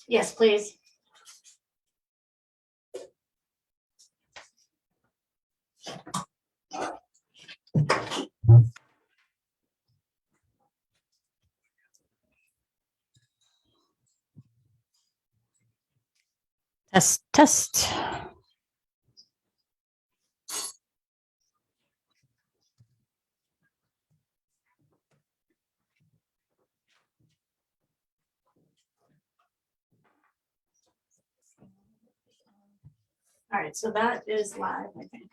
Yes, please. Test, test. All right, so that is live, I think.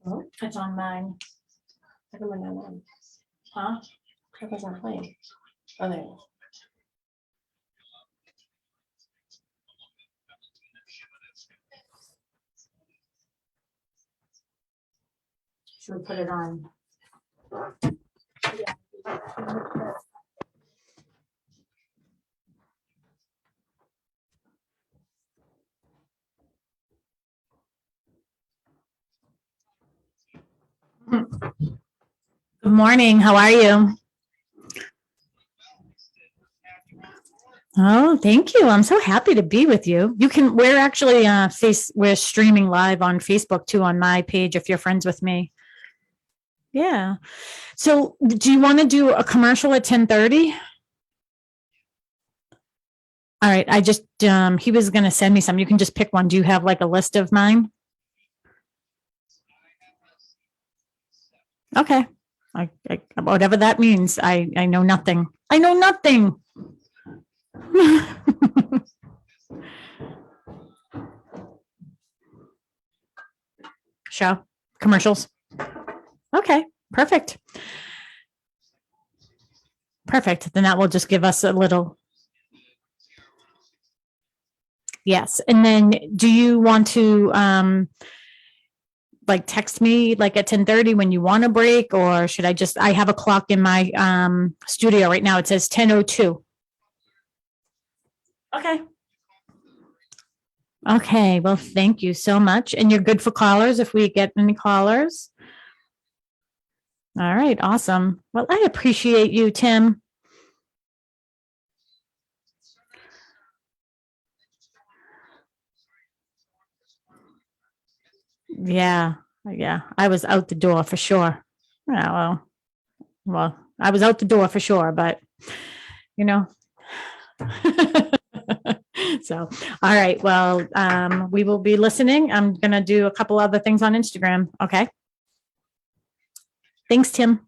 Oh, it's on mine. I don't know. Huh? It wasn't playing. Oh, there it is. Should we put it on? Good morning. How are you? Oh, thank you. I'm so happy to be with you. We're actually we're streaming live on Facebook too on my page if you're friends with me. Yeah. So do you want to do a commercial at 10:30? All right. I just he was going to send me some. You can just pick one. Do you have like a list of mine? Okay. Whatever that means. I know nothing. I know nothing. Show commercials. Okay, perfect. Perfect. Then that will just give us a little. Yes. And then do you want to like text me like at 10:30 when you want a break, or should I have a clock in my studio right now. It says 10:02. Okay. Okay. Well, thank you so much. And you're good for callers if we get any callers. All right. Awesome. Well, I appreciate you, Tim. Yeah. Yeah. I was out the door for sure. Yeah, well, I was out the door for sure, but you know. So, all right. Well, we will be listening. I'm going to do a couple other things on Instagram. Okay. Thanks, Tim.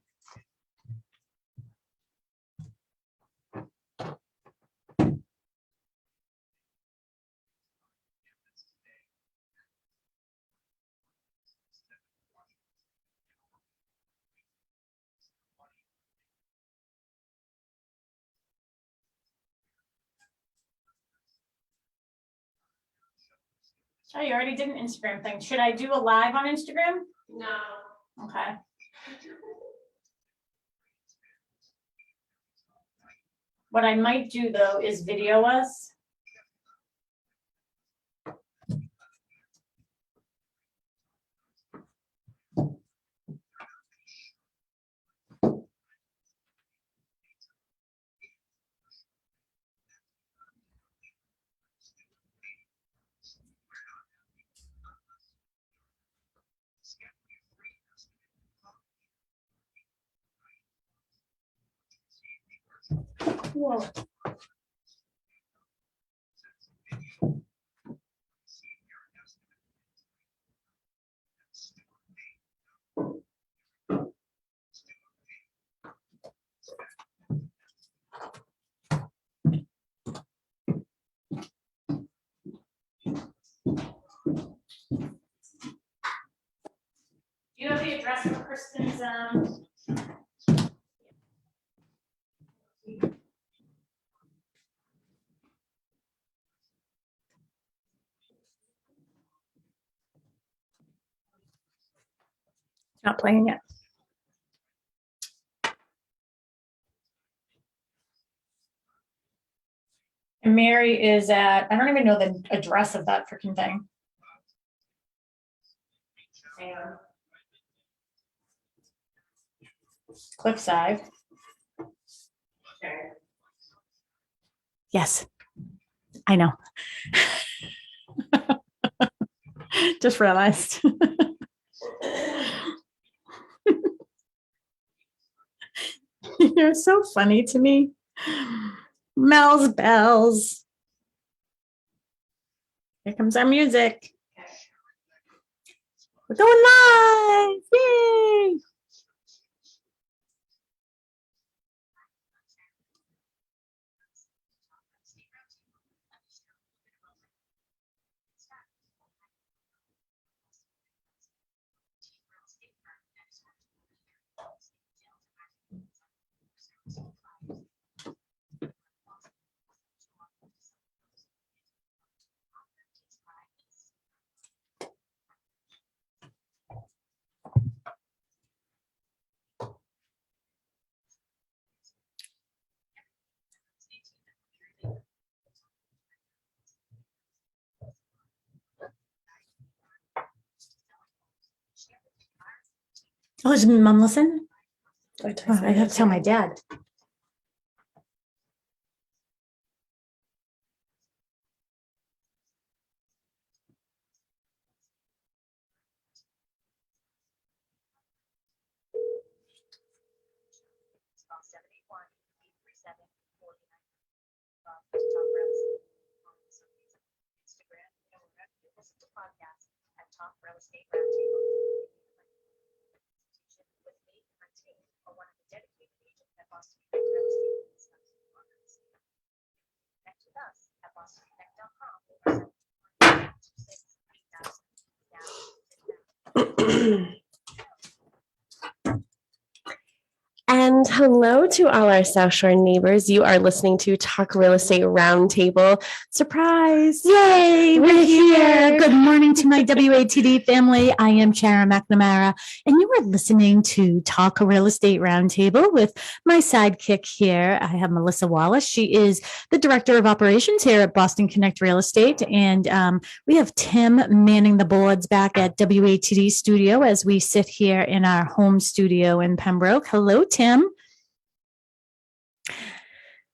Oh, you already did an Instagram thing. Should I do a live on Instagram? No. Okay. What I might do though is video us. Whoa. Do you have the address for Kristen's? Not playing yet. And Mary is at, I don't even know the address of that freaking thing. Cliffside. Okay. Yes, I know. Just realized. You're so funny to me. Mel's bells. Here comes our music. We're going live. Yay. Oh, is Mom listen? Oh, I have to tell my dad. And hello to all our South Shore neighbors. You are listening to Talk Real Estate Roundtable. Surprise! Yay, we're here. Good morning to my WATD family. I am Sharon McNamara, and you are listening to Talk Real Estate Roundtable with my sidekick here. I have Melissa Wallace. She is the Director of Operations here at Boston Connect Real Estate, and we have Tim manning the boards back at WATD Studio as we sit here in our home studio in Pembroke. Hello, Tim.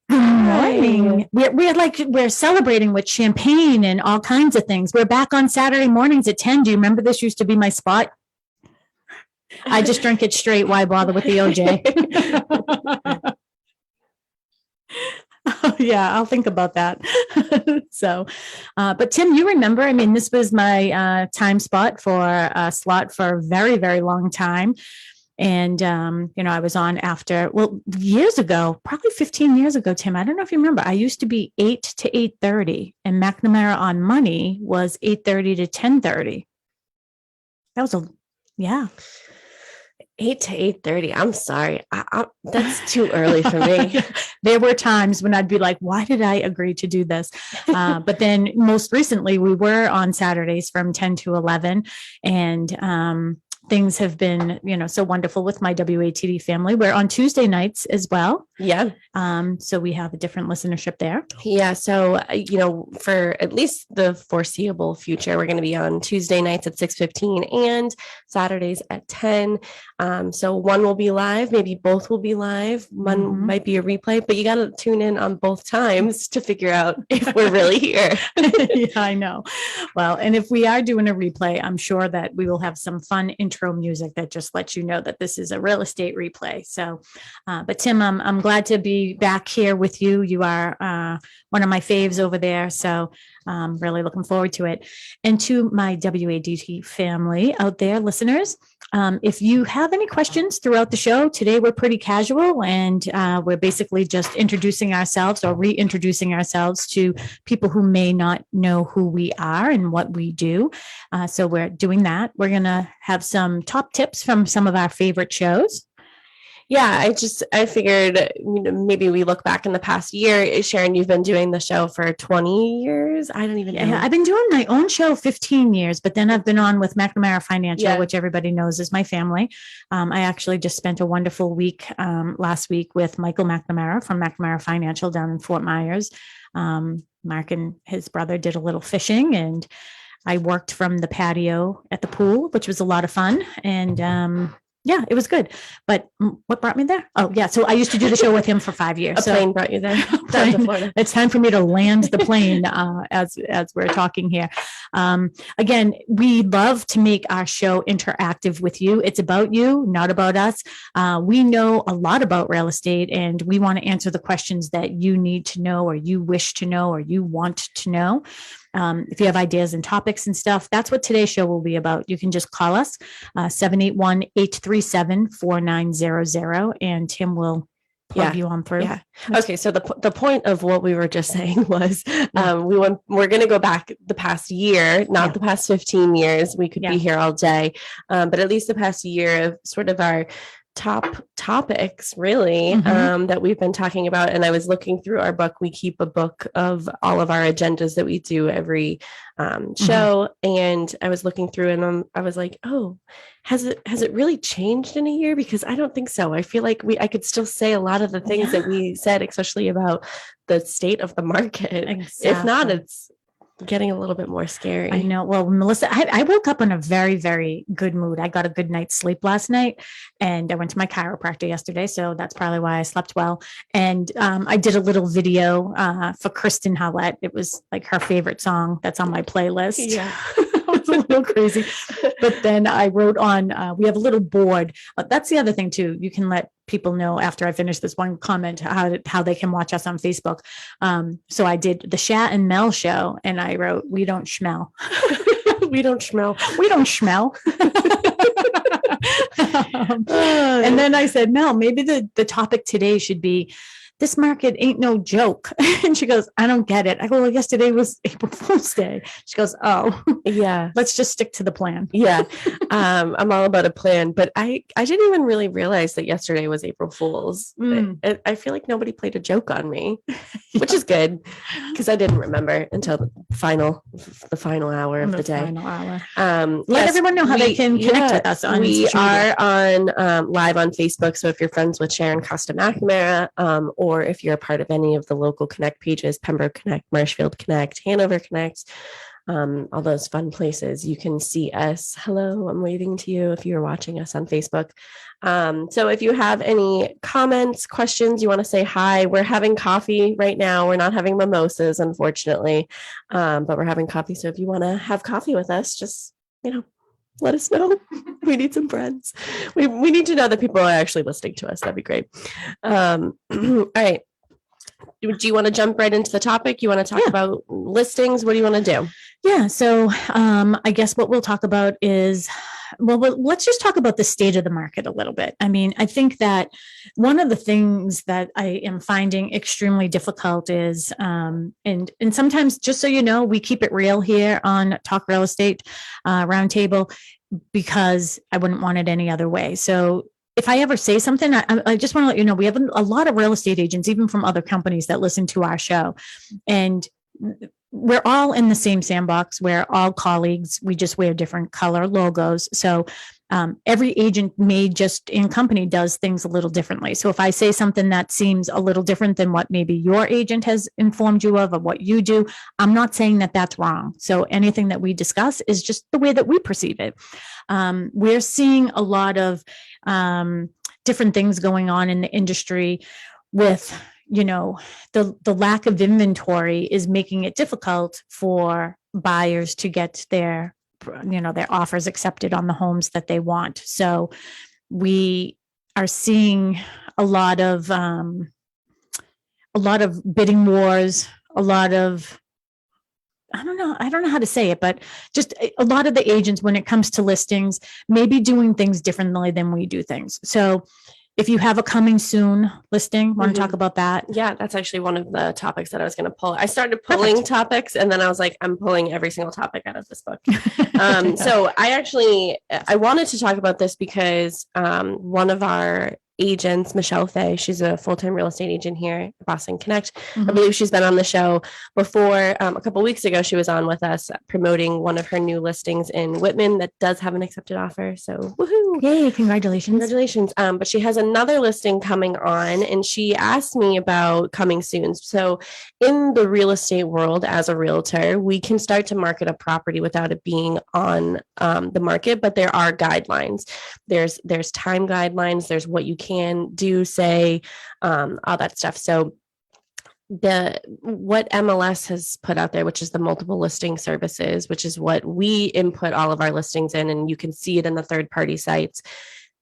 Good morning. We're celebrating with champagne and all kinds of things. We're back on Saturday mornings at 10. Do you remember this used to be my spot? I just drink it straight. Why bother with the OJ? Oh, yeah, I'll think about that. But Tim, you remember, I mean, this was my time slot for a very, very long time. And, I was on after, years ago, probably 15 years ago, Tim, I don't know if you remember, I used to be 8 to 8:30 and McNamara on Money was 8:30 to 10:30. That was yeah. 8 to 8:30. I'm sorry. That's too early for me. There were times when I'd be like, why did I agree to do this? But then most recently we were on Saturdays from 10 to 11 and, things have been, so wonderful with my WATD family. We're on Tuesday nights as well. Yeah. So we have a different listenership there. Yeah. So, for at least the foreseeable future, we're going to be on Tuesday nights at 6:15 and Saturdays at 10. So one will be live, maybe both will be live. One might be a replay, but you got to tune in on both times to figure out if we're really here. Yeah, I know. Well, and if we are doing a replay, I'm sure that we will have some fun intro music that just lets you know that this is a real estate replay. So, but Tim, I'm glad to be back here with you. You are one of my faves over there. So I'm really looking forward to it. And to my WADT family out there, listeners, if you have any questions throughout the show, today we're pretty casual and we're basically just introducing ourselves or reintroducing ourselves to people who may not know who we are and what we do. So we're doing that. We're going to have some top tips from some of our favorite shows. Yeah, I figured, maybe we look back in the past year. Sharon, you've been doing the show for 20 years. I don't even know. Yeah, I've been doing my own show 15 years, but then I've been on with McNamara Financial, which everybody knows is my family. I actually just spent a wonderful week last week with Michael McNamara from McNamara Financial down in Fort Myers. Mark and his brother did a little fishing and I worked from the patio at the pool, which was a lot of fun. And yeah, it was good. But what brought me there? Oh, yeah. So I used to do the show with him for 5 years. A plane brought you there. Down to time. Florida. It's time for me to land the plane as we're talking here. Again, we love to make our show interactive with you. It's about you, not about us. We know a lot about real estate, and we want to answer the questions that you need to know, or you wish to know, or you want to know. If you have ideas and topics and stuff, that's what today's show will be about. You can just call us 781-837-4900, and Tim will plug you on through. Yeah. Okay. So the point of what we were just saying was we're going to go back the past year, not the past 15 years. We could be here all day, but at least the past year of sort of our top topics really that we've been talking about. And I was looking through our book. We keep a book of all of our agendas that we do every show. And I was looking through and I was like, oh, has it really changed in a year? Because I don't think so. I feel like I could still say a lot of the things that we said, especially about the state of the market. Exactly. If not, it's getting a little bit more scary. I know. Well, Melissa, I woke up in a very, very good mood. I got a good night's sleep last night, and I went to my chiropractor yesterday. So that's probably why I slept well. And I did a little video for Kristen Howlett. It was like her favorite song that's on my playlist. Yeah. I was a little crazy. But then I wrote on, we have a little board. That's the other thing too. You can let people know after I finish this one comment how they can watch us on Facebook. So I did the Shat and Mel show, and I wrote, "We don't schmell." We don't smell. We don't schmell. And then I said, Mel, maybe the topic today should be, "This market ain't no joke." And she goes, "I don't get it." I go, "Well, yesterday was April Fool's Day." She goes, "Oh, yeah, let's just stick to the plan." Yeah. I'm all about a plan, but I didn't even really realize that yesterday was April Fool's. I feel like nobody played a joke on me, which is good because I didn't remember until the final hour of the day. Final hour. Let everyone know how they can connect with us on We social media. are on live on Facebook. So if you're friends with Sharon Costa McNamara, or if you're a part of any of the local Connect pages, Pembroke Connect, Marshfield Connect, Hanover Connect, all those fun places, you can see us. Hello, I'm waving to you if you're watching us on Facebook. So if you have any comments, questions, you want to say hi, we're having coffee right now. We're not having mimosas, unfortunately, but we're having coffee. So if you want to have coffee with us, just, let us know. We need some friends. We need to know that people are actually listening to us. That'd be great. All right. Do you want to jump right into the topic? You want to talk about listings? What do you want to do? Yeah. So I guess what we'll talk about is, let's just talk about the state of the market a little bit. I mean, I think that one of the things that I am finding extremely difficult is, and sometimes, just so you know, we keep it real here on Talk Real Estate Roundtable, because I wouldn't want it any other way. So if I ever say something, I just want to let you know, we have a lot of real estate agents, even from other companies, that listen to our show. And we're all in the same sandbox. We're all colleagues. We just wear different color logos. So every agent in company does things a little differently. So if I say something that seems a little different than what maybe your agent has informed you of what you do, I'm not saying that that's wrong. So anything that we discuss is just the way that we perceive it. We're seeing a lot of different things going on in the industry with, the lack of inventory is making it difficult for buyers to get their offers accepted on the homes that they want. So we are seeing a lot of bidding wars, a lot of, I don't know how to say it, but just a lot of the agents, when it comes to listings, maybe doing things differently than we do things. So if you have a coming soon listing, want to talk about that? Yeah, that's actually one of the topics that I was going to pull. I started pulling topics, and then I was like, I'm pulling every single topic out of this book. So I wanted to talk about this because one of our agents, Michelle Fay, she's a full-time real estate agent here at Boston Connect. I believe she's been on the show before. A couple of weeks ago, she was on with us promoting one of her new listings in Whitman that does have an accepted offer. So woohoo! Yay! Congratulations! But she has another listing coming on, and she asked me about coming soon. So in the real estate world, as a realtor, we can start to market a property without it being on the market, but there are guidelines. There's time guidelines. There's what you can do, say, all that stuff. So what MLS has put out there, which is the multiple listing services, which is what we input all of our listings in, and you can see it in the third party sites.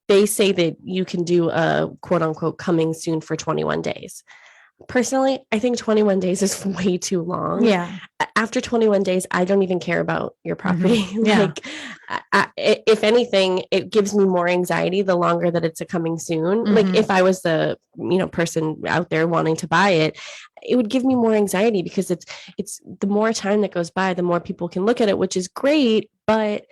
They say that you can do a quote unquote coming soon for 21 days. Personally, I think 21 days is way too long. Yeah. After 21 days, I don't even care about your property. Yeah. If anything, it gives me more anxiety the longer that it's a coming soon. Like if I was the, person out there wanting to buy it, it would give me more anxiety because it's the more time that goes by, the more people can look at it, which is great. But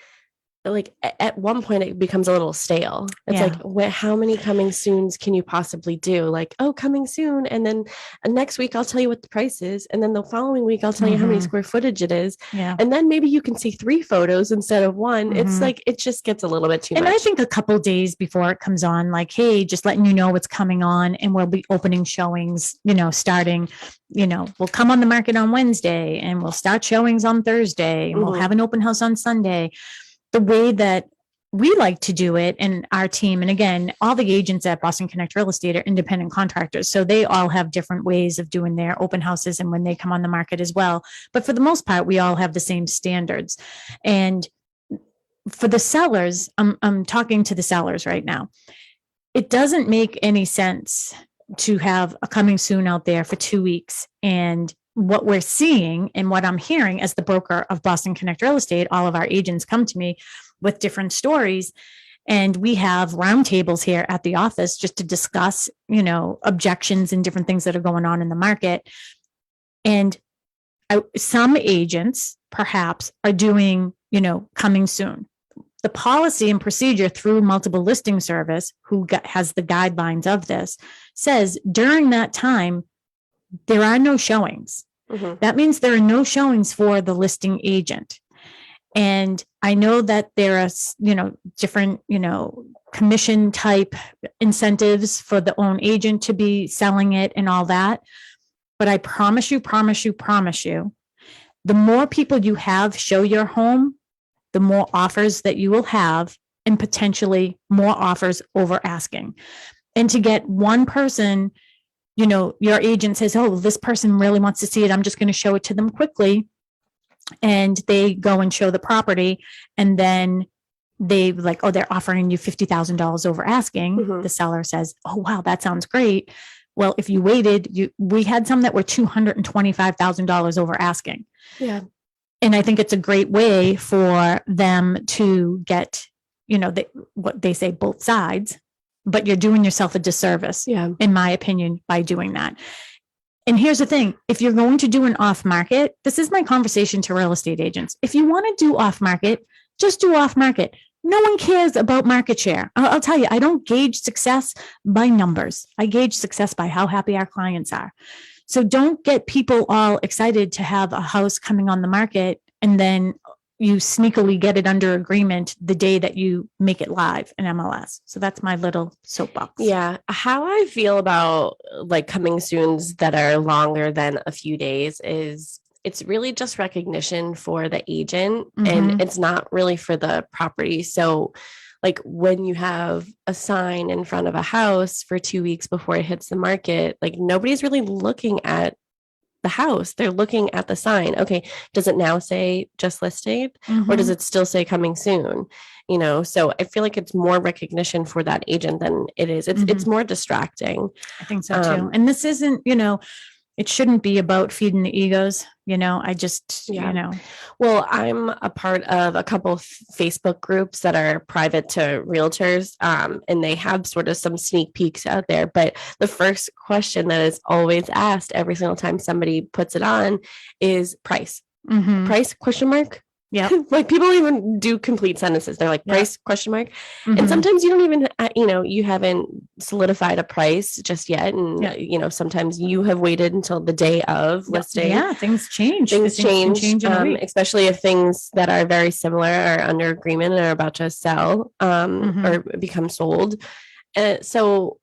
like at one point it becomes a little stale. It's like, how many coming soons can you possibly do? Like, oh, coming soon. And then next week I'll tell you what the price is. And then the following week I'll tell you how many square footage it is. Yeah. And then maybe you can see 3 photos instead of 1. It's like, it just gets a little bit too much. And I think a couple days before it comes on, like, hey, just letting you know what's coming on, and we'll be opening showings, starting, we'll come on the market on Wednesday and we'll start showings on Thursday and we'll have an open house on Sunday. The way that we like to do it in our team, and again, all the agents at Boston Connect Real Estate are independent contractors, so they all have different ways of doing their open houses and when they come on the market as well. But for the most part, we all have the same standards. And for the sellers, I'm talking to the sellers right now. It doesn't make any sense to have a coming soon out there for 2 weeks. And what we're seeing and what I'm hearing as the broker of Boston Connect Real Estate, all of our agents come to me with different stories. And we have roundtables here at the office just to discuss, objections and different things that are going on in the market. And some agents perhaps are doing, coming soon. The policy and procedure through multiple listing service, has the guidelines of this, says during that time, there are no showings. That means there are no showings for the listing agent. And I know that there are, different, commission type incentives for the own agent to be selling it and all that. But I promise you, the more people you have show your home, the more offers that you will have, and potentially more offers over asking. And to get one person, your agent says, oh, this person really wants to see it, I'm just going to show it to them quickly. And they go and show the property. And then they like, oh, they're offering you $50,000 over asking. The seller says, oh, wow, that sounds great. Well, if you waited, we had some that were $225,000 over asking. Yeah. And I think it's a great way for them to get, what they say, both sides. But you're doing yourself a disservice, in my opinion, by doing that. And here's the thing. If you're going to do an off market, this is my conversation to real estate agents. If you want to do off market, just do off market. No one cares about market share. I'll tell you, I don't gauge success by numbers. I gauge success by how happy our clients are. So don't get people all excited to have a house coming on the market and then you sneakily get it under agreement the day that you make it live in MLS. So that's my little soapbox. Yeah. How I feel about like coming soons that are longer than a few days is it's really just recognition for the agent and it's not really for the property. So like when you have a sign in front of a house for 2 weeks before it hits the market, like nobody's really looking at the house. They're looking at the sign. Okay, does it now say just listed or does it still say coming soon? So I feel like it's more recognition for that agent than it is. It's more distracting. I think so too. And this isn't, it shouldn't be about feeding the egos. I just, Well, I'm a part of a couple of Facebook groups that are private to realtors, and they have sort of some sneak peeks out there. But the first question that is always asked every single time somebody puts it on is price. Price, question mark? Yeah. Like people even do complete sentences. They're like price, question mark. And sometimes you don't even, you haven't solidified a price just yet. And, sometimes you have waited until the day of listing. Yeah. Things change. Things change especially if things that are very similar are under agreement and are about to sell or become sold. So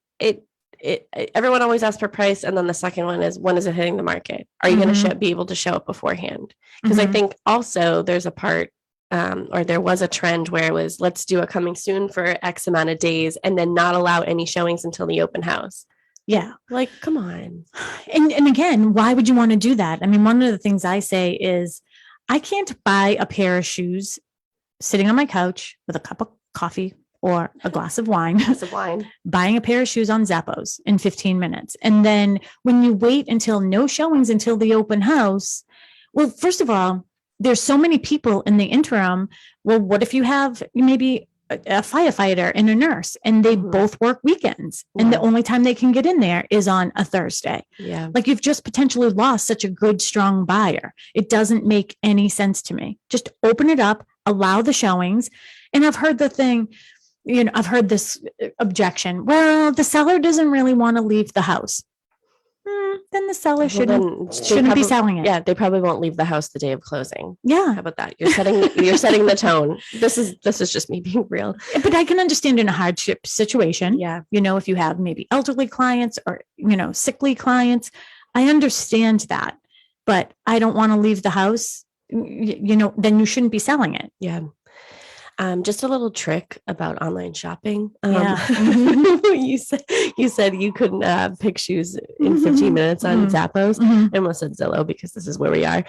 everyone always asks for price. And then the second one is, when is it hitting the market? Are you going to be able to show it beforehand? Because I think also there's a part or there was a trend where it was, let's do a coming soon for X amount of days and then not allow any showings until the open house. Yeah. Like, come on. And again, why would you want to do that? I mean, one of the things I say is I can't buy a pair of shoes sitting on my couch with a cup of coffee or a glass of wine, Glass of wine. buying a pair of shoes on Zappos in 15 minutes. And then when you wait until no showings until the open house, well, first of all, there's so many people in the interim. Well, what if you have maybe a firefighter and a nurse and they both work weekends and the only time they can get in there is on a Thursday? Yeah. Like you've just potentially lost such a good, strong buyer. It doesn't make any sense to me. Just open it up, allow the showings. And I've heard the thing, I've heard this objection. Well, the seller doesn't really want to leave the house. Then the seller shouldn't be selling it. Yeah, they probably won't leave the house the day of closing. Yeah. How about that? You're setting the tone. This is just me being real. But I can understand in a hardship situation. Yeah. If you have maybe elderly clients or, sickly clients, I understand that. But I don't want to leave the house, then you shouldn't be selling it. Yeah. Just a little trick about online shopping. Yeah. You said you couldn't pick shoes in 15 minutes on Zappos. I almost said Zillow because this is where we are.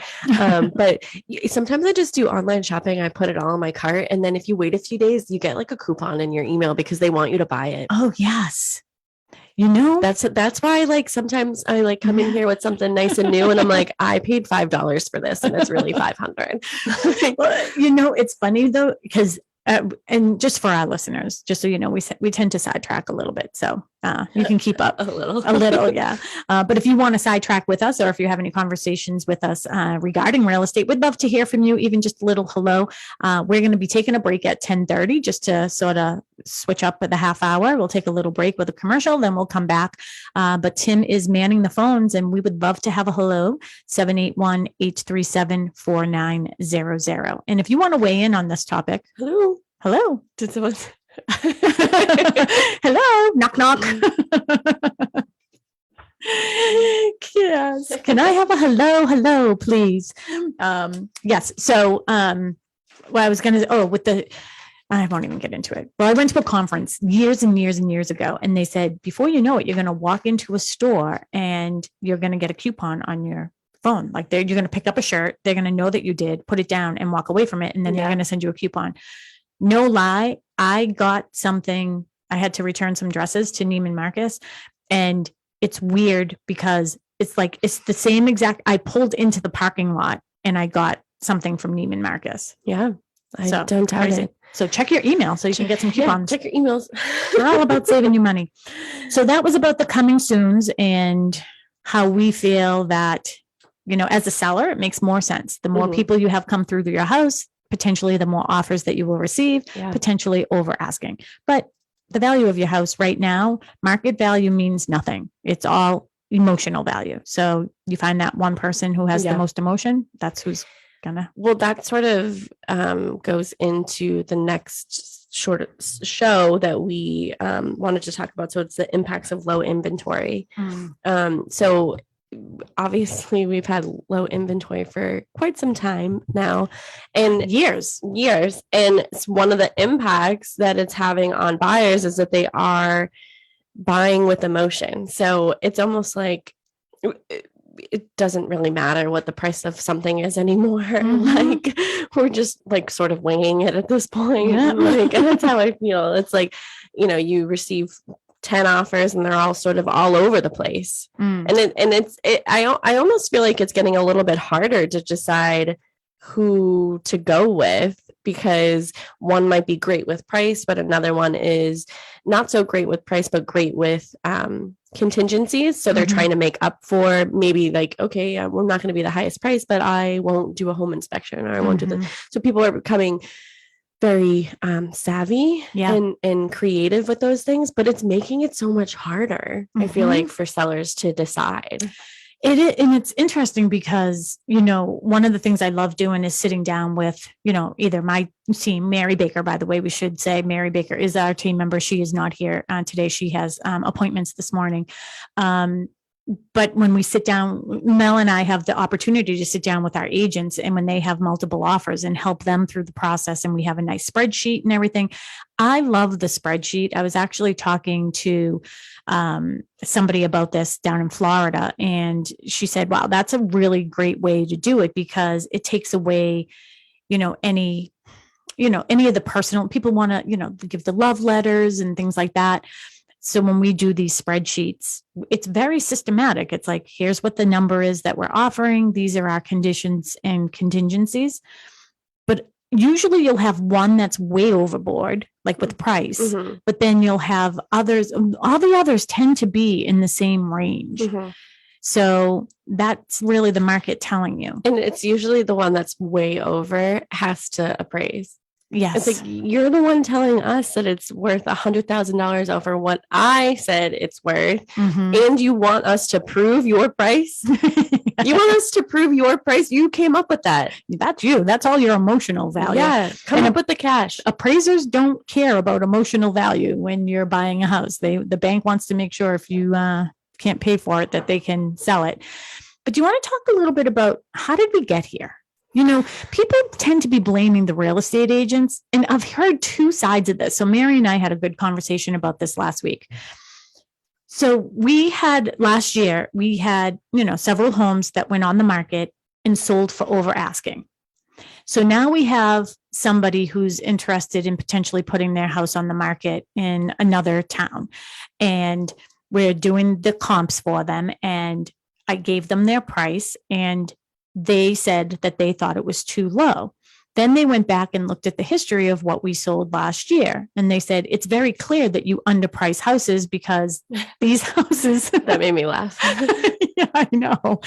But sometimes I just do online shopping. I put it all in my cart. And then if you wait a few days, you get like a coupon in your email because they want you to buy it. Oh, yes. That's why like sometimes I like come in here with something nice and new and I'm like, I paid $5 for this and it's really 500. Well, it's funny though, because and just for our listeners, just so you know, we tend to sidetrack a little bit. So you can keep up a little, yeah. But if you want to sidetrack with us, or if you have any conversations with us regarding real estate, we'd love to hear from you. Even just a little hello. We're going to be taking a break at 10:30 just to sort of switch up at the half hour. We'll take a little break with a commercial, then we'll come back. But Tim is manning the phones, and we would love to have a hello. 781-837-4900. And if you want to weigh in on this topic, hello. Did someone? Hello, knock, knock. Yes. Can I have a hello, please? Yes. So, what I was going to, I won't even get into it. Well, I went to a conference years and years and years ago, and they said, before you know it, you're going to walk into a store and you're going to get a coupon on your phone. Like you're going to pick up a shirt. They're going to know that you did, put it down and walk away from it. And then they're going to send you a coupon. No lie. I got something. I had to return some dresses to Neiman Marcus, and it's weird because it's the same exact. I pulled into the parking lot and I got something from Neiman Marcus. Yeah. I don't doubt it. So check your email so you can get some coupons. Check your emails. We're all about saving you money. So that was about the coming soons and how we feel that, as a seller, it makes more sense. The more people you have come through your house, potentially the more offers that you will receive, potentially over asking. But the value of your house right now, market value means nothing. It's all emotional value. So you find that one person who has the most emotion, that's who's gonna. Well, that sort of goes into the next short show that we wanted to talk about. So it's the impacts of low inventory. So obviously we've had low inventory for quite some time now and years. And it's one of the impacts that it's having on buyers is that they are buying with emotion. So it's almost like it doesn't really matter what the price of something is anymore. Like we're just like sort of winging it at this point. And that's how I feel. It's like, you receive 10 offers and they're all sort of all over the place. I almost feel like it's getting a little bit harder to decide who to go with, because one might be great with price, but another one is not so great with price, but great with contingencies. So they're trying to make up for maybe like, okay, we're not going to be the highest price, but I won't do a home inspection or I won't do this. So people are becoming very savvy and creative with those things, but it's making it so much harder, I feel like, for sellers to decide. And it's interesting because, one of the things I love doing is sitting down with, either my team, Mary Baker, by the way, we should say Mary Baker is our team member. She is not here today. She has appointments this morning. but when we sit down, Mel and I have the opportunity to sit down with our agents, and when they have multiple offers and help them through the process, and we have a nice spreadsheet and everything. I love the spreadsheet. I was actually talking to somebody about this down in Florida, and she said, wow, that's a really great way to do it, because it takes away, any of the personal, people want to, give the love letters and things like that. So when we do these spreadsheets, it's very systematic. It's like, here's what the number is that we're offering. These are our conditions and contingencies. But usually you'll have one that's way overboard, like with price, Mm-hmm. but then you'll have others. All the others tend to be in the same range. Mm-hmm. So that's really the market telling you. And it's usually the one that's way over has to appraise. Yes. It's like, you're the one telling us that it's worth $100,000 over what I said it's worth. Mhm. And you want us to prove your price? You want us to prove your price? You came up with that. That's you. That's all your emotional value. Yeah. Come up with the cash. Appraisers don't care about emotional value when you're buying a house. The bank wants to make sure if you can't pay for it, that they can sell it. But do you want to talk a little bit about how did we get here? People tend to be blaming the real estate agents, and I've heard two sides of this. So Mary and I had a good conversation about this last week. So last year, we had, several homes that went on the market and sold for over asking. So now we have somebody who's interested in potentially putting their house on the market in another town, and we're doing the comps for them. And I gave them their price, and they said that they thought it was too low. Then they went back and looked at the history of what we sold last year. And they said, it's very clear that you underprice houses, because these houses. That made me laugh. Yeah, I know.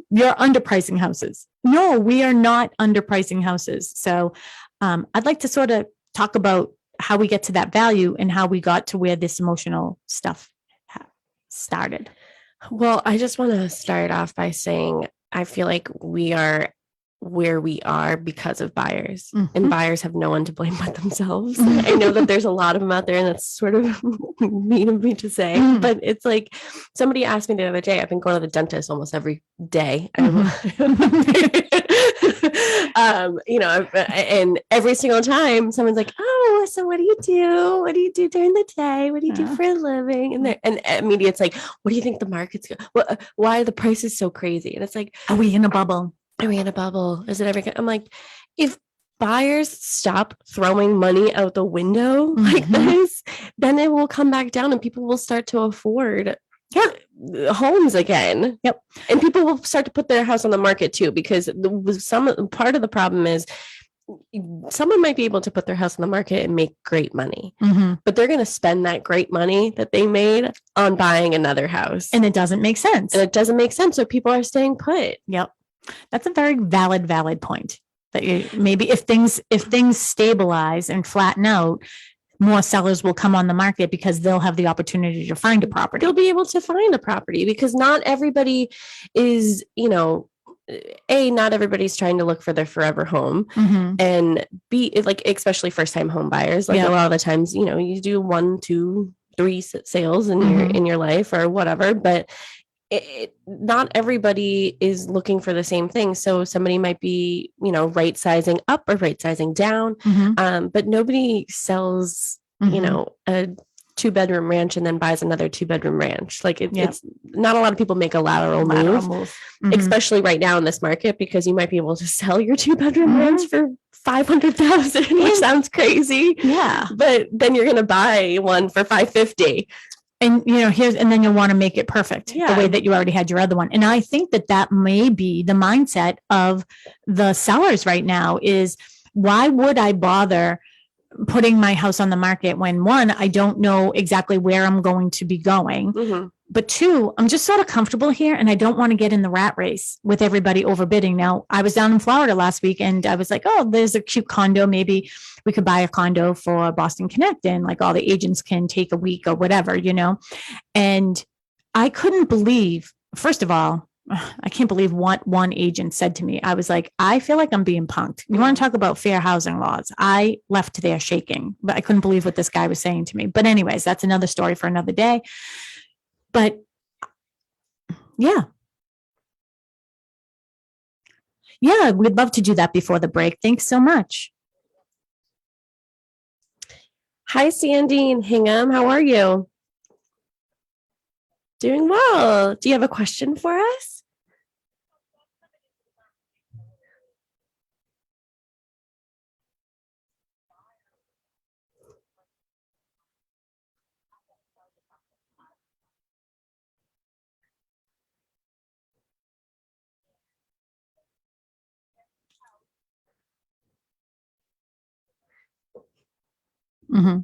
You're underpricing houses. No, we are not underpricing houses. So I'd like to sort of talk about how we get to that value and how we got to where this emotional stuff started. Well, I just want to start off by saying, I feel like we are where we are because of buyers, and buyers have no one to blame but themselves. I know that there's a lot of them out there, and that's sort of mean of me to say, but it's like, somebody asked me the other day, I've been going to the dentist almost every day. And every single time someone's like, oh, so what do you do? What do you do during the day? What do you do for a living? And immediately it's like, what do you think the market's why are the prices so crazy? And it's like, are we in a bubble? Are we in a bubble? Is it ever good? I'm like, if buyers stop throwing money out the window like this, then it will come back down and people will start to afford homes again. Yep. And people will start to put their house on the market too, because some part of the problem is someone might be able to put their house on the market and make great money, but they're going to spend that great money that they made on buying another house. And it doesn't make sense. And it doesn't make sense. So people are staying put. Yep. That's a very valid point, that you maybe if things stabilize and flatten out, more sellers will come on the market because they'll have the opportunity to find a property. They'll be able to find a property, because not everybody is, not everybody's trying to look for their forever home, and B, like, especially first time home buyers. Like a lot of the times, you do 1, 2, 3 sales in your life or whatever, but not everybody is looking for the same thing. So somebody might be, right sizing up or right sizing down. But nobody sells, a 2-bedroom ranch and then buys another 2-bedroom ranch. Like it's not a lot of people make a lateral move. Especially right now in this market, because you might be able to sell your 2-bedroom ranch for $500,000, which sounds crazy. Yeah. But then you're going to buy one for $550,000. And, and then you'll want to make it perfect the way that you already had your other one. And I think that may be the mindset of the sellers right now is, why would I bother putting my house on the market when, one, I don't know exactly where I'm going to be going. But 2, I'm just sort of comfortable here, and I don't want to get in the rat race with everybody overbidding. Now, I was down in Florida last week, and I was like, oh, there's a cute condo. Maybe we could buy a condo for Boston Connect, and like all the agents can take a week or whatever, And I couldn't believe, first of all, I can't believe what one agent said to me. I was like, I feel like I'm being punked. You want to talk about fair housing laws? I left there shaking, but I couldn't believe what this guy was saying to me. But anyways, that's another story for another day. But Yeah. Yeah, we'd love to do that before the break. Thanks so much. Hi, Sandy and Hingham. How are you? Doing well. Do you have a question for us? Mm-hmm.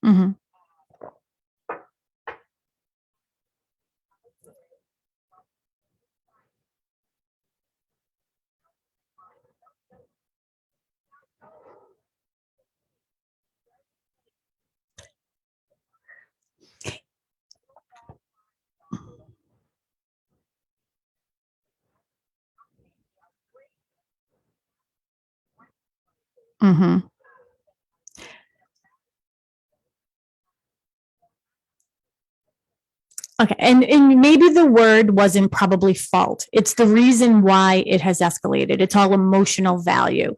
Mm-hmm. Mm-hmm. Okay. And maybe the word wasn't probably fault. It's the reason why it has escalated. It's all emotional value.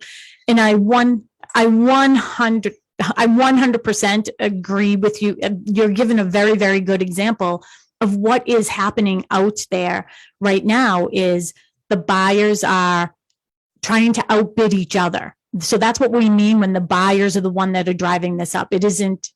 And I 100% agree with you. You're given a very, very good example of what is happening out there right now is the buyers are trying to outbid each other. So that's what we mean when the buyers are the one that are driving this up. It isn't.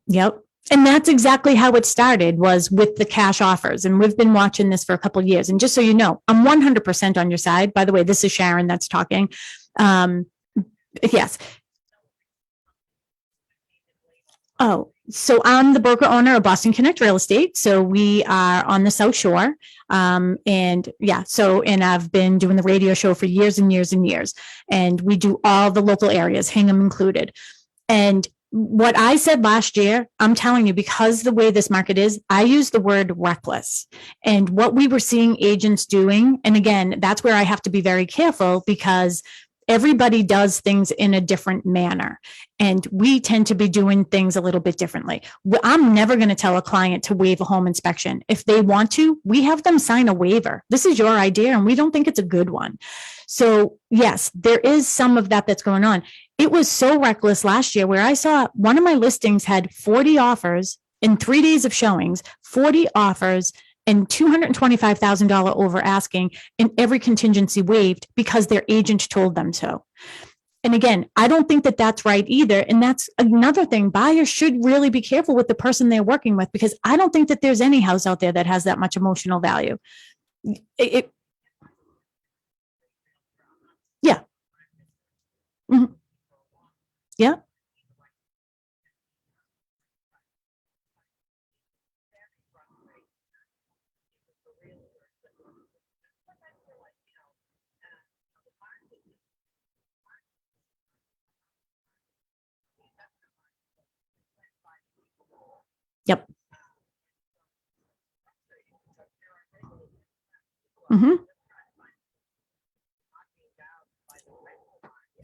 Yep. And that's exactly how it started was with the cash offers. And we've been watching this for a couple of years. And just so you know, I'm 100% on your side. By the way, this is Sharon that's talking. Yes. Oh, so I'm the broker owner of Boston Connect Real Estate. So we are on the South Shore. And yeah, and I've been doing the radio show for years and years and years. And we do all the local areas, Hingham included. And what I said last year, I'm telling you, because the way this market is, I use the word reckless. And what we were seeing agents doing, and again, that's where I have to be very careful because everybody does things in a different manner. And we tend to be doing things a little bit differently. I'm never going to tell a client to waive a home inspection. If they want to, we have them sign a waiver. This is your idea, and we don't think it's a good one. So yes, there is some of that that's going on. It was so reckless last year where I saw one of my listings had 40 offers in 3 days of showings, 40 offers and $225,000 over asking, and every contingency waived because their agent told them so. And again, I don't think that that's right either. And that's another thing. Buyers should really be careful with the person they're working with, because I don't think that there's any house out there that has that much emotional value. Yeah. Mhm. Yeah. Yep. Hmm.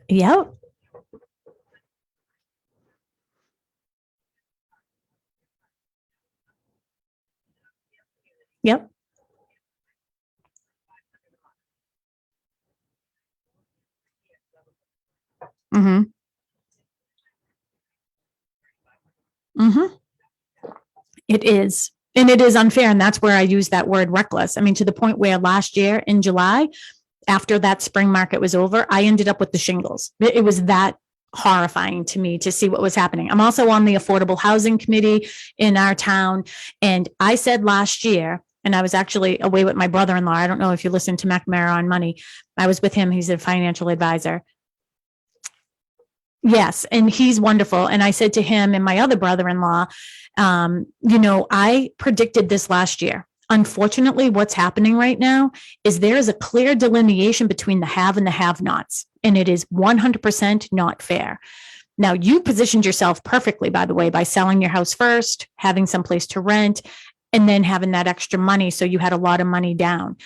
Yep. Yep. Hmm. Hmm. It is. And it is unfair. And that's where I use that word reckless. I mean, to the point where last year in July, after that spring market was over, I ended up with the shingles. It was that horrifying to me to see what was happening. I'm also on the affordable housing committee in our town. And I said last year, and I was actually away with my brother-in-law. I don't know if you listen to McNamara on Money. I was with him. He's a financial advisor. Yes, and he's wonderful. And I said to him and my other brother-in-law, I predicted this last year. Unfortunately, what's happening right now is there is a clear delineation between the have and the have-nots, and it is 100% not fair. Now, you positioned yourself perfectly, by the way, by selling your house first, having some place to rent, and then having that extra money. So you had a lot of money down.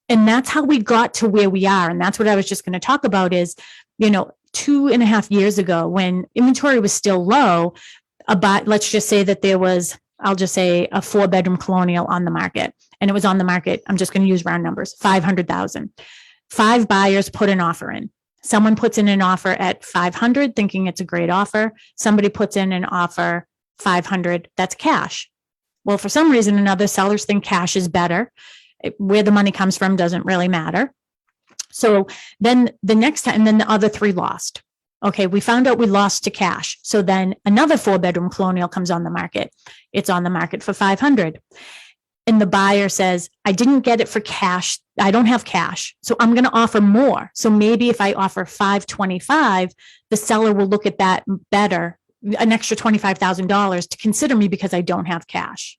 And that's how we got to where we are. And that's what I was just going to talk about is, 2.5 years ago when inventory was still low, let's just say that there was, I'll just say a 4-bedroom colonial on the market, and it was on the market. I'm just going to use round numbers, 500,000. 5 buyers put an offer in. Someone puts in an offer at 500, thinking it's a great offer. Somebody puts in an offer 500, that's cash. Well, for some reason or another, sellers think cash is better. Where the money comes from doesn't really matter. So then the next time, and then the other 3 lost. Okay, we found out we lost to cash. So then another 4-bedroom colonial comes on the market. It's on the market for 500. And the buyer says, I didn't get it for cash. I don't have cash. So I'm going to offer more. So maybe if I offer 525, the seller will look at that better, an extra $25,000 to consider me because I don't have cash.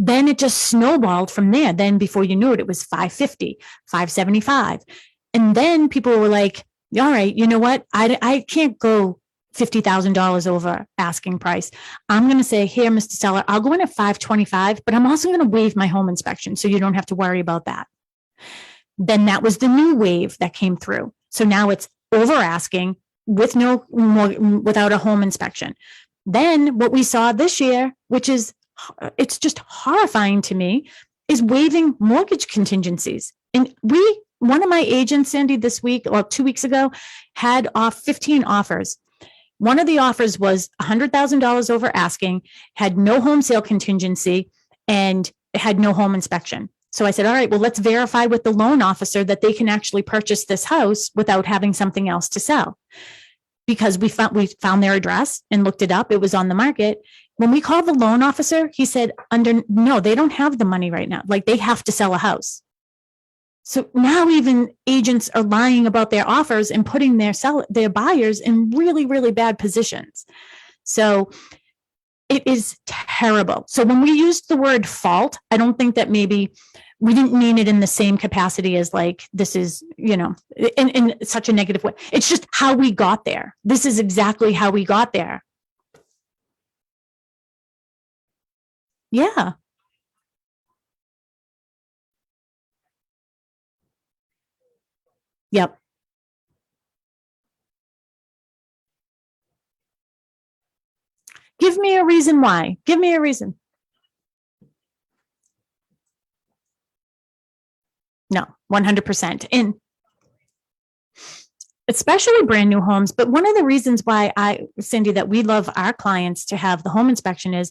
Then it just snowballed from there. Then before you knew it, it was 550, 575. And then people were like, all right, you know what? I can't go $50,000 over asking price. I'm going to say, here, Mr. Seller, I'll go in at 525, but I'm also going to waive my home inspection. So you don't have to worry about that. Then that was the new wave that came through. So now it's over asking with without a home inspection. Then what we saw this year, which is, it's just horrifying to me, is waiving mortgage contingencies. And one of my agents, Sandy, this week or 2 weeks ago, had 15 offers. One of the offers was $100,000 over asking, had no home sale contingency, and had no home inspection. So I said, all right, well, let's verify with the loan officer that they can actually purchase this house without having something else to sell. Because we found their address and looked it up. It was on the market. When we called the loan officer, he said, no, they don't have the money right now. Like, they have to sell a house. So now even agents are lying about their offers and putting their buyers in really, really bad positions. So it is terrible. So when we used the word fault, I don't think that maybe we didn't mean it in the same capacity as like, this is, in such a negative way. It's just how we got there. This is exactly how we got there. Yeah. Yep. Give me a reason why. Give me a reason. No, 100%. And especially brand new homes. But one of the reasons why Cindy, that we love our clients to have the home inspection is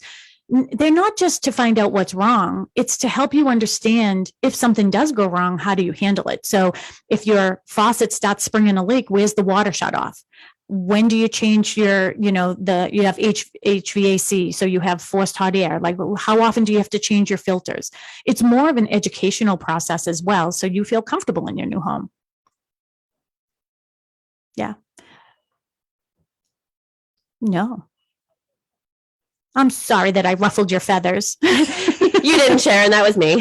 they're not just to find out what's wrong. It's to help you understand if something does go wrong, how do you handle it? So if your faucet starts springing a leak, where's the water shut off? When do you change your, you have HVAC, so you have forced hot air. Like, how often do you have to change your filters? It's more of an educational process as well, so you feel comfortable in your new home. Yeah. No. I'm sorry that I ruffled your feathers. You didn't, Sharon. That was me.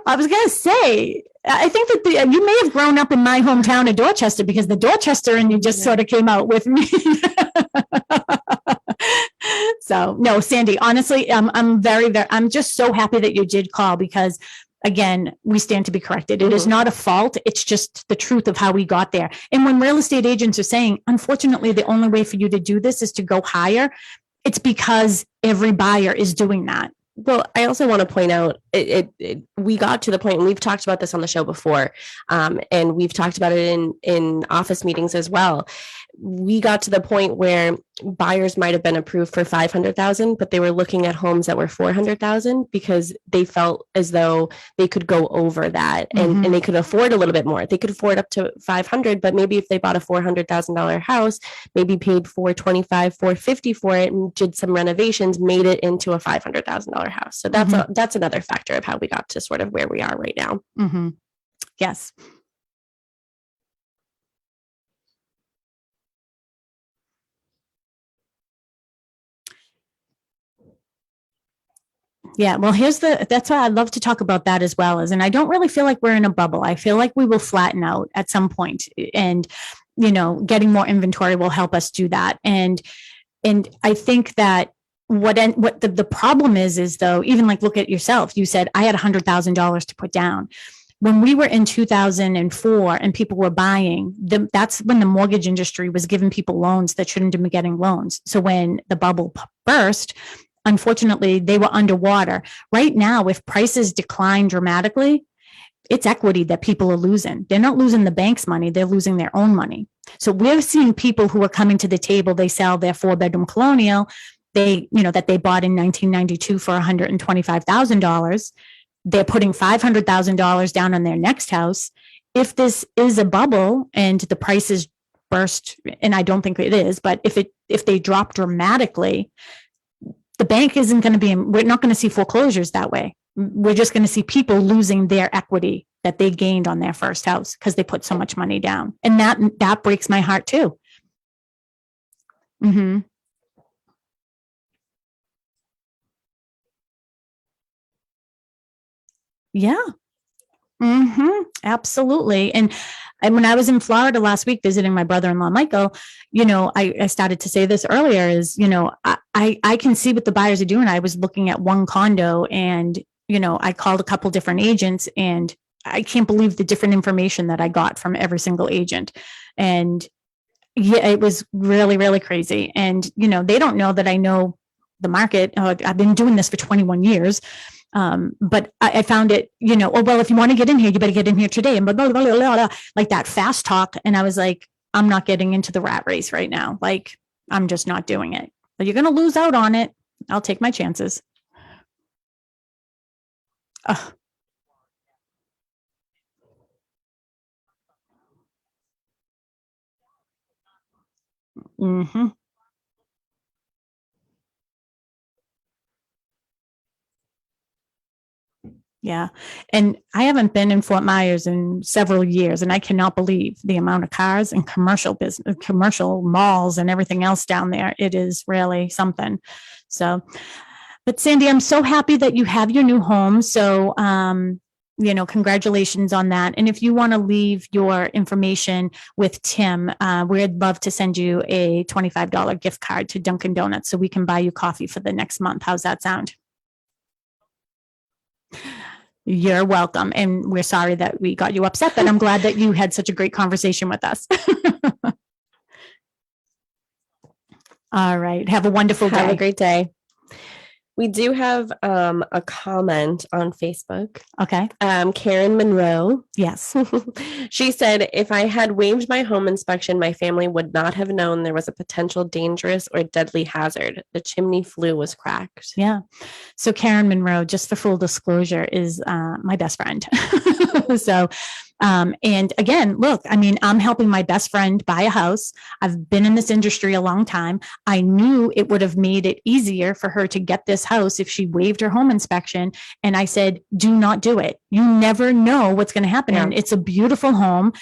I was going to say, I think that you may have grown up in my hometown of Dorchester, because the Dorchester and you just sort of came out with me. So no, Sandy, honestly, I'm just so happy that you did call, because again, we stand to be corrected. It is not a fault. It's just the truth of how we got there. And when real estate agents are saying, unfortunately, the only way for you to do this is to go higher, it's because every buyer is doing that. Well, I also want to point out, we got to the point, and we've talked about this on the show before, and we've talked about it in office meetings as well. We got to the point where buyers might have been approved for 500,000, but they were looking at homes that were 400,000 because they felt as though they could go over that, and they could afford a little bit more. They could afford up to 500, but maybe if they bought a $400,000 house, maybe paid $425, $450 for it, and did some renovations, made it into a $500,000 house. So that's another factor of how we got to sort of where we are right now. Yes. Yeah. Well, that's why I love to talk about that as well. And I don't really feel like we're in a bubble. I feel like we will flatten out at some point, and, getting more inventory will help us do that. And I think that what the problem is though, even like, look at yourself. You said I had $100,000 to put down. When we were in 2004 and people were buying, that's when the mortgage industry was giving people loans that shouldn't have been getting loans. So when the bubble burst, unfortunately, they were underwater. Right now, if prices decline dramatically, it's equity that people are losing. They're not losing the bank's money, they're losing their own money. So we're seeing people who are coming to the table, they sell their 4-bedroom colonial, that they bought in 1992 for $125,000. They're putting $500,000 down on their next house. If this is a bubble and the prices burst, and I don't think it is, but if they drop dramatically, the bank isn't going to be, we're not going to see foreclosures that way. We're just going to see people losing their equity that they gained on their first house because they put so much money down. And that breaks my heart too. Mm-hmm. Yeah. Mm-hmm. Absolutely. And when I was in Florida last week visiting my brother-in-law, Michael, I started to say this earlier is, I can see what the buyers are doing. I was looking at one condo and, I called a couple different agents and I can't believe the different information that I got from every single agent. And yeah, it was really, really crazy. And, they don't know that I know the market. I've been doing this for 21 years. But I found it, well, if you want to get in here, you better get in here today. And blah, blah, blah, blah, blah, like that fast talk. And I was like, I'm not getting into the rat race right now. Like, I'm just not doing it. But you're going to lose out on it. I'll take my chances. Mm-hmm. Yeah. And I haven't been in Fort Myers in several years, and I cannot believe the amount of cars and commercial malls and everything else down there. It is really something. So, but Sandy, I'm so happy that you have your new home. So, congratulations on that. And if you want to leave your information with Tim, we'd love to send you a $25 gift card to Dunkin' Donuts so we can buy you coffee for the next month. How's that sound? You're welcome. And we're sorry that we got you upset, but I'm glad that you had such a great conversation with us. All right. Have a wonderful day. Have a great day. We do have a comment on Facebook. Okay. Karen Monroe. Yes. She said, if I had waived my home inspection, my family would not have known there was a potential dangerous or deadly hazard. The chimney flue was cracked. Yeah. So Karen Monroe, just for full disclosure, is my best friend. So, and again, look, I mean, I'm helping my best friend buy a house. I've been in this industry a long time. I knew it would have made it easier for her to get this house if she waived her home inspection. And I said, do not do it. You never know what's going to happen. Yeah. And it's a beautiful home.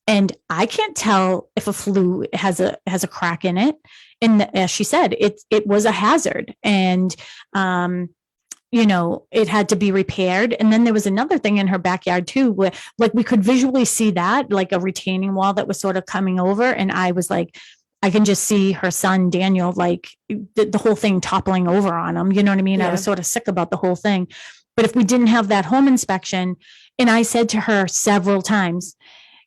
And I can't tell if a flue has a crack in it. And as she said, it was a hazard. And, it had to be repaired. And then there was another thing in her backyard too, where like we could visually see that, like a retaining wall that was sort of coming over. And I was like, I can just see her son, Daniel, like the whole thing toppling over on him. You know what I mean? Yeah. I was sort of sick about the whole thing. But if we didn't have that home inspection, and I said to her several times,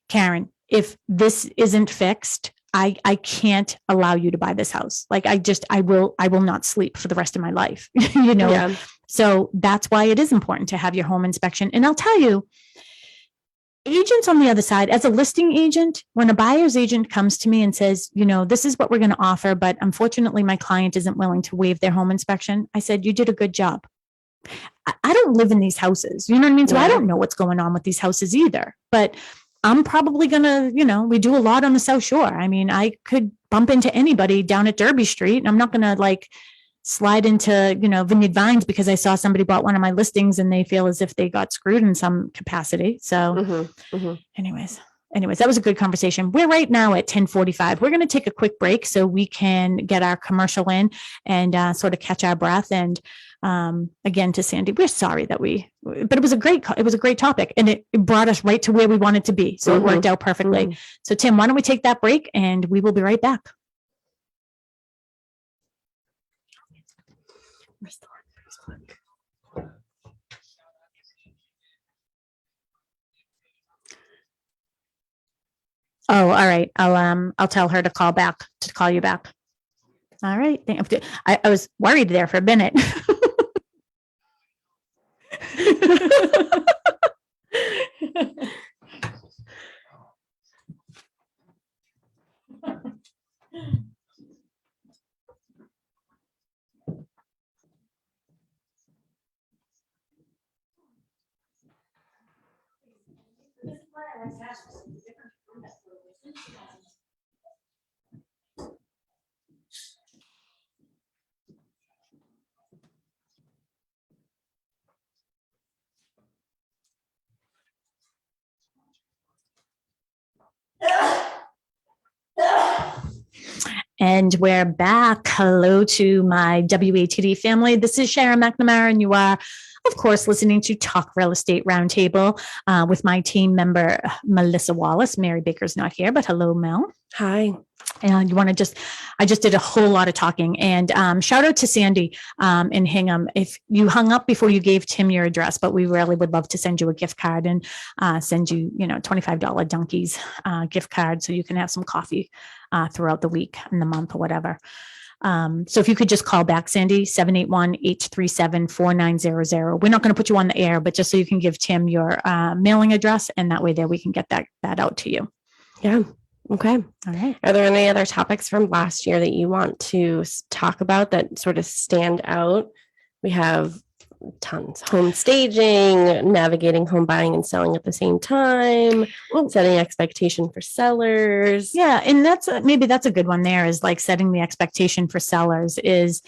Karen, if this isn't fixed, I can't allow you to buy this house. Like I will not sleep for the rest of my life, Yeah. So that's why it is important to have your home inspection. And I'll tell you, agents on the other side, as a listing agent, when a buyer's agent comes to me and says, this is what we're going to offer, but unfortunately my client isn't willing to waive their home inspection. I said, you did a good job. I don't live in these houses. You know what I mean? So yeah. I don't know what's going on with these houses either, but I'm probably going to, we do a lot on the South Shore. I mean, I could bump into anybody down at Derby Street, and I'm not going to slide into, Vineyard Vines because I saw somebody bought one of my listings and they feel as if they got screwed in some capacity. So anyways, that was a good conversation. We're right now at 10:45. We're going to take a quick break so we can get our commercial in and sort of catch our breath. And again, to Sandy, we're sorry but it was a great topic, and it brought us right to where we wanted to be. So it worked out perfectly. So Tim, why don't we take that break and we will be right back. Oh, all right. I'll tell her to call you back. All right. I was worried there for a minute. And we're back. Hello to my WATD family. This is Sharon McNamara, and you are, of course, listening to Talk Real Estate Roundtable with my team member, Melissa Wallace. Mary Baker's not here, but hello, Mel. Hi. And I just did a whole lot of talking, and shout out to Sandy in Hingham. If you hung up before you gave Tim your address, but we really would love to send you a gift card and send you, $25 Dunkies gift card so you can have some coffee throughout the week and the month or whatever. So if you could just call back, Sandy, 781-837-4900. We're not going to put you on the air, but just so you can give Tim your mailing address, and that way there we can get that out to you. Yeah. Okay. All right. Are there any other topics from last year that you want to talk about that sort of stand out? We have tons. Home staging, navigating home buying and selling at the same time, setting expectation for sellers. Yeah. And maybe that's a good one there, is like setting the expectation for sellers is,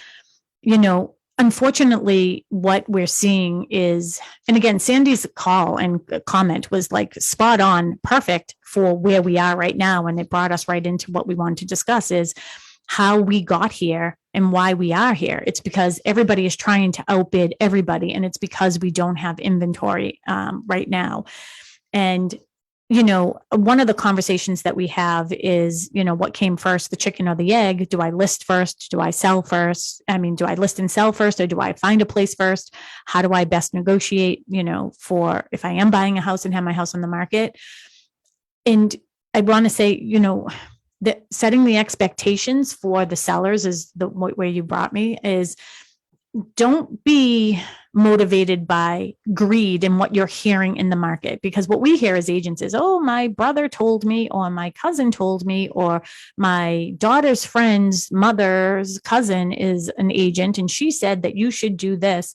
unfortunately, what we're seeing is, and again, Sandy's call and comment was like spot on, perfect for where we are right now. And it brought us right into what we wanted to discuss, is how we got here and why we are here. It's because everybody is trying to outbid everybody. And it's because we don't have inventory right now. And one of the conversations that we have is, what came first, the chicken or the egg? Do I list first? Do I sell first? I mean, do I list and sell first, or do I find a place first? How do I best negotiate, for if I am buying a house and have my house on the market? And I want to say, that setting the expectations for the sellers is the where you brought me, is don't be motivated by greed and what you're hearing in the market. Because what we hear as agents is, oh, my brother told me, or my cousin told me, or my daughter's friend's mother's cousin is an agent and she said that you should do this.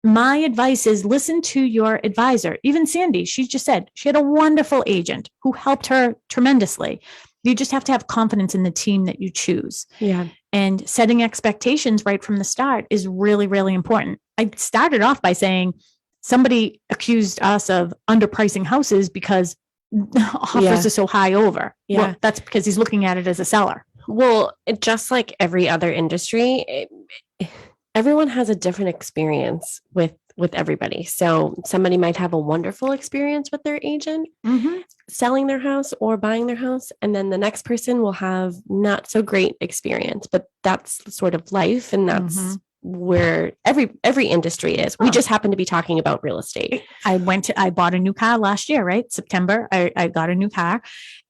My advice is listen to your advisor. Even Sandy, she just said she had a wonderful agent who helped her tremendously. You just have to have confidence in the team that you choose. Yeah. And setting expectations right from the start is really, really important. I started off by saying somebody accused us of underpricing houses because offers are so high over. Yeah. Well, that's because he's looking at it as a seller. Well, just like every other industry, everyone has a different experience with everybody. So somebody might have a wonderful experience with their agent selling their house or buying their house. And then the next person will have not so great experience, but that's sort of life. And that's where every industry is. We just happen to be talking about real estate. I bought a new car last year, right? September, I got a new car,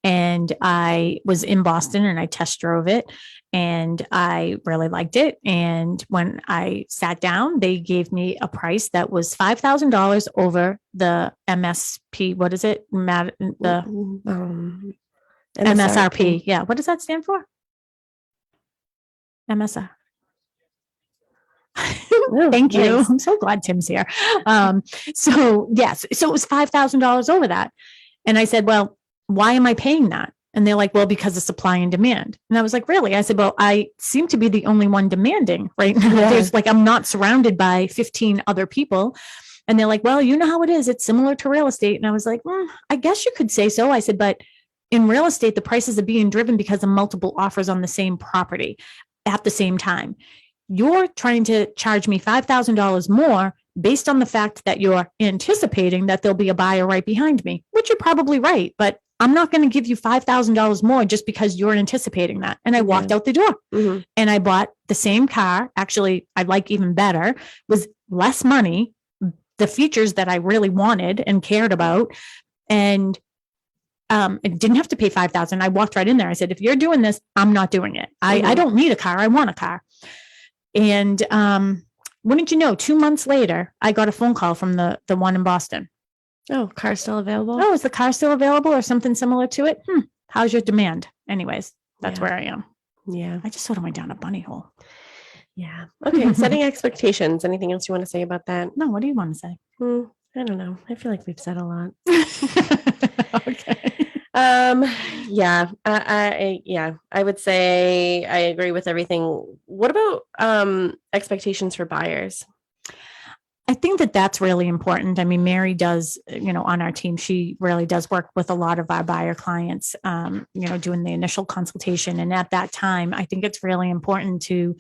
and I was in Boston and I test drove it, and I really liked it. And when I sat down, they gave me a price that was $5,000 over the MSP. What is it? The MSRP. Yeah. What does that stand for? MSR. Thank you. Nice. I'm so glad Tim's here. So yes, so it was $5,000 over that. And I said, well, why am I paying that? And they're like, well, because of supply and demand. And I was like, really? I said, well, I seem to be the only one demanding right now. Yeah. There's like, I'm not surrounded by 15 other people. And they're like, well, you know how it is. It's similar to real estate. And I was like, I guess you could say so. I said, but in real estate, the prices are being driven because of multiple offers on the same property at the same time. you're trying to charge me $5,000 more based on the fact that you're anticipating that there'll be a buyer right behind me, which you're probably right. But I'm not going to give you $5,000 more just because you're anticipating that. And I walked out the door and I bought the same car. Actually, I like even better, was less money, the features that I really wanted and cared about. And I didn't have to pay $5,000. I walked right in there. I said, if you're doing this, I'm not doing it. I don't need a car. I want a car. And wouldn't you know, 2 months later, I got a phone call from the one in Boston. Oh, car still available? Oh, is the car still available or something similar to it? How's your demand? Anyways, that's where I am. Yeah. I just sort of went down a bunny hole. Yeah. Okay. Setting expectations. Anything else you want to say about that? No, what do you want to say? I don't know. I feel like we've said a lot. Okay. I would say I agree with everything. What about expectations for buyers? I think that that's really important. I mean, Mary does, on our team, she really does work with a lot of our buyer clients, doing the initial consultation. And at that time, I think it's really important to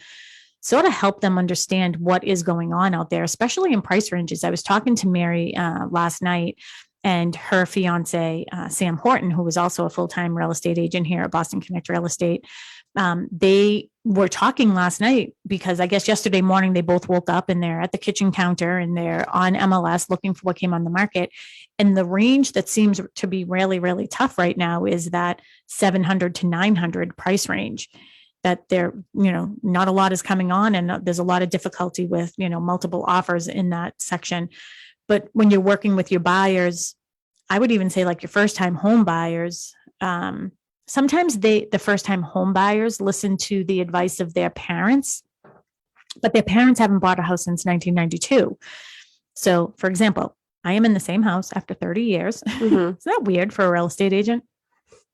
sort of help them understand what is going on out there, especially in price ranges. I was talking to Mary last night, and her fiance, Sam Horton, who was also a full-time real estate agent here at Boston Connect Real Estate. They were talking last night because I guess yesterday morning they both woke up and they're at the kitchen counter and they're on MLS looking for what came on the market. And the range that seems to be really, really tough right now is that 700 to 900 price range. That there, not a lot is coming on, and there's a lot of difficulty with, multiple offers in that section. But when you're working with your buyers, I would even say like your first time home buyers, sometimes the first time home buyers listen to the advice of their parents, but their parents haven't bought a house since 1992. So for example, I am in the same house after 30 years. Is that weird for a real estate agent?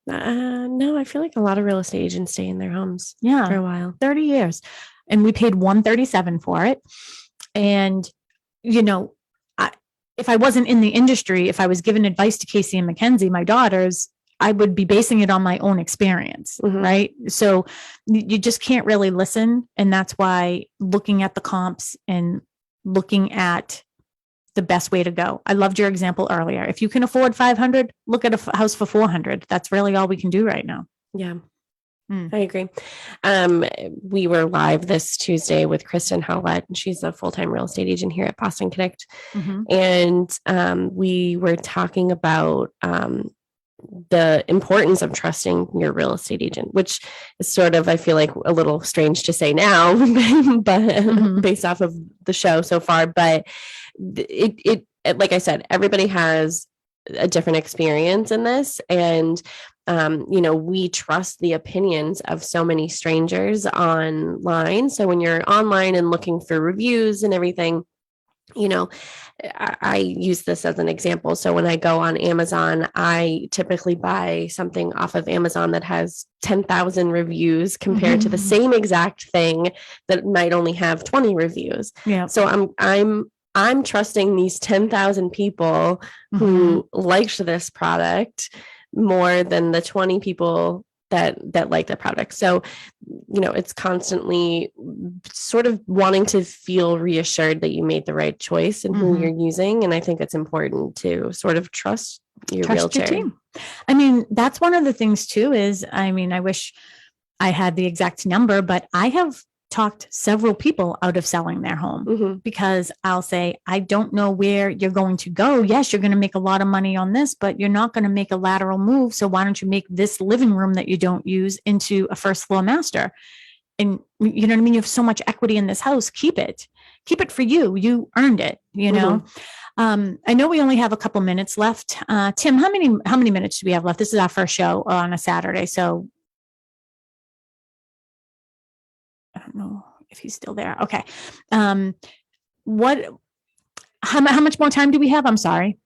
No, I feel like a lot of real estate agents stay in their homes for a while. 30 years. And we paid $137 for it. And, if I wasn't in the industry, if I was giving advice to Casey and Mackenzie, my daughters, I would be basing it on my own experience, right? So you just can't really listen. And that's why looking at the comps and looking at the best way to go. I loved your example earlier. If you can afford 500, look at a house for 400. That's really all we can do right now. Yeah, I agree. We were live this Tuesday with Kristen Howlett. She's a full-time real estate agent here at Boston Connect. And we were talking about the importance of trusting your real estate agent, which is sort of, I feel like, a little strange to say now, but based off of the show so far. But it like I said, everybody has a different experience in this. And, we trust the opinions of so many strangers online. So when you're online and looking for reviews and everything, I use this as an example. So when I go on Amazon, I typically buy something off of Amazon that has 10,000 reviews compared to the same exact thing that might only have 20 reviews. Yeah. So I'm trusting these 10,000 people who liked this product more than the 20 people that like the product. So, it's constantly sort of wanting to feel reassured that you made the right choice and who you're using. And I think it's important to sort of trust your realtor. Your team. I mean, that's one of the things too is, I wish I had the exact number, but I have talked several people out of selling their home because I'll say, I don't know where you're going to go. Yes, you're going to make a lot of money on this, but you're not going to make a lateral move. So why don't you make this living room that you don't use into a first floor master? And you know what I mean? You have so much equity in this house. Keep it for you. You earned it, I know we only have a couple minutes left. Tim, how many minutes do we have left? This is our first show on a Saturday. So I don't know if he's still there. Okay. How much more time do we have? I'm sorry.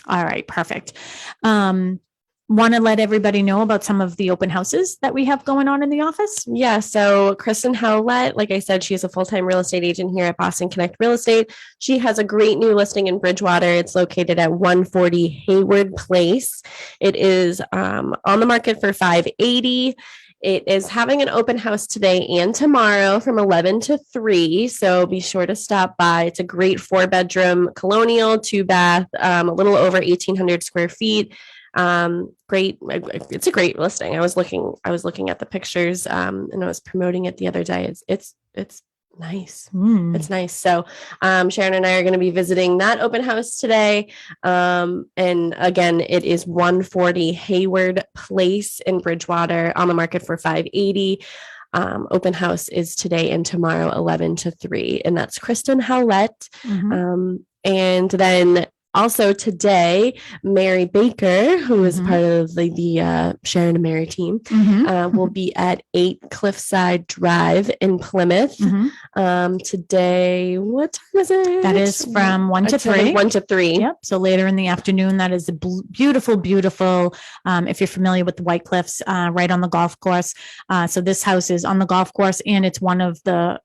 All right. Perfect. Want to let everybody know about some of the open houses that we have going on in the office? Yeah. So Kristen Howlett, like I said, she is a full-time real estate agent here at Boston Connect Real Estate. She has a great new listing in Bridgewater. It's located at 140 Hayward Place. It is on the market for $580. It is having an open house today and tomorrow from 11 to 3. So be sure to stop by. It's a great 4-bedroom colonial, 2-bath, a little over 1,800 square feet. Great. It's a great listing. I was looking at the pictures and I was promoting it the other day. It's nice. It's nice. So Sharon and I are going to be visiting that open house today. And again, it is 140 Hayward Place in Bridgewater, on the market for $580. Open house is today and tomorrow, 11 to 3. And that's Kristen Howlett. And then also today, Mary Baker, who is part of the Sharon and Mary team, will be at 8 Cliffside Drive in Plymouth. Today, what time is it? That is from 1 to 3. 1 to 3. Yep. So later in the afternoon, that is a beautiful, beautiful, if you're familiar with the White Cliffs, right on the golf course. So this house is on the golf course, and it's one of the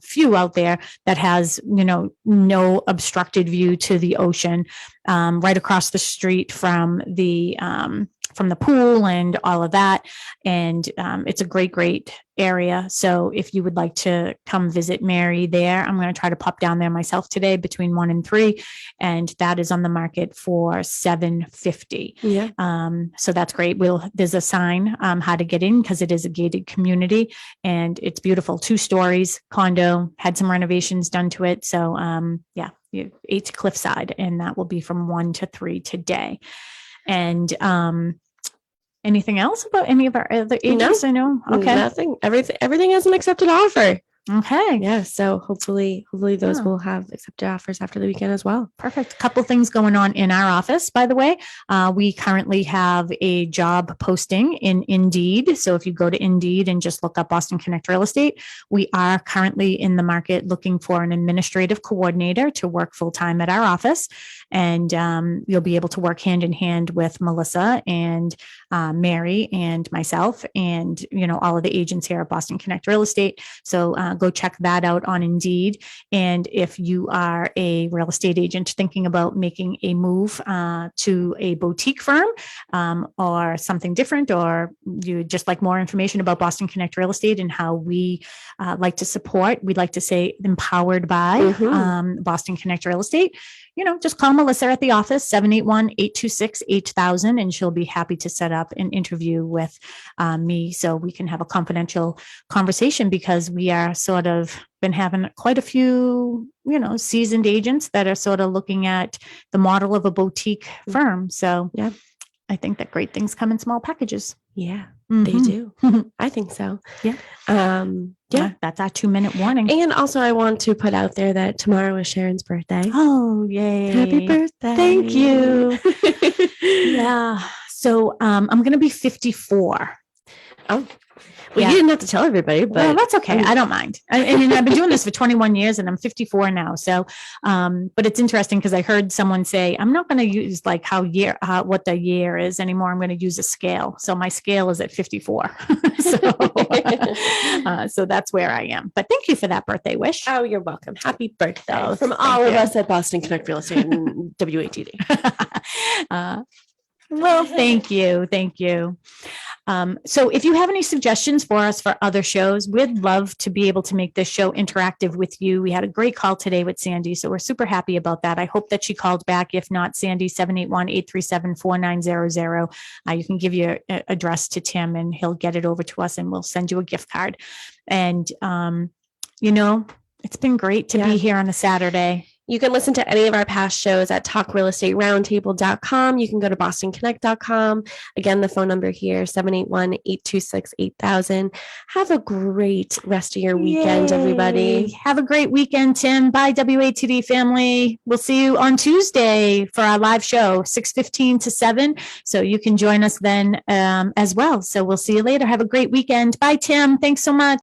few out there that has, no obstructed view to the ocean, right across the street from the pool and all of that. And it's a great, great area. So if you would like to come visit Mary there, I'm going to try to pop down there myself today between 1 and 3. And that is on the market for $750. Yeah. So that's great. There's a sign how to get in, because it is a gated community and it's beautiful. 2 stories condo, had some renovations done to it. So 8 Cliffside, and that will be from 1 to 3 today. And anything else about any of our other agents? No, I know. Okay. Nothing. Everything has an accepted offer. Okay. Yeah. So hopefully those will have accepted offers after the weekend as well. Perfect. A couple things going on in our office, by the way. We currently have a job posting in Indeed. So if you go to Indeed and just look up Boston Connect Real Estate, we are currently in the market looking for an administrative coordinator to work full-time at our office. And you'll be able to work hand in hand with Melissa and Mary and myself and, all of the agents here at Boston Connect Real Estate. So go check that out on Indeed. And if you are a real estate agent thinking about making a move to a boutique firm or something different, or you just like more information about Boston Connect Real Estate and how we like to support, we'd like to say empowered by Boston Connect Real Estate, just call Melissa at the office, 781-826-8000, and she'll be happy to set up an interview with me so we can have a confidential conversation, because we are sort of been having quite a few, seasoned agents that are sort of looking at the model of a boutique firm. So yeah, I think that great things come in small packages. Yeah, they do. I think so. Yeah. Yeah, that's our 2-minute warning. And also I want to put out there that tomorrow is Sharon's birthday. Oh, yay. Happy birthday. Thank you. Yeah. So I'm going to be 54. Oh, well, you didn't have to tell everybody, but well, that's okay. I don't mind. I mean, I've been doing this for 21 years and I'm 54 now. So, but it's interesting because I heard someone say, I'm not going to use like what the year is anymore. I'm going to use a scale. So my scale is at 54. So that's where I am. But thank you for that birthday wish. Oh, you're welcome. Happy birthday Oh, from thank all of you. us at Boston Connect Real Estate and WATD. Well, thank you. Thank you. So if you have any suggestions for us for other shows, we'd love to be able to make this show interactive with you. We had a great call today with Sandy, so we're super happy about that. I hope that she called back. If not, Sandy, 781-837-4900. You can give your address to Tim and he'll get it over to us and we'll send you a gift card. And, it's been great to be here on a Saturday. You can listen to any of our past shows at talkrealestateroundtable.com. You can go to bostonconnect.com. Again, the phone number here, 781-826-8000. Have a great rest of your weekend, everybody. Have a great weekend, Tim. Bye, WATD family. We'll see you on Tuesday for our live show, 6:15 to 7. So you can join us then as well. So we'll see you later. Have a great weekend. Bye, Tim. Thanks so much.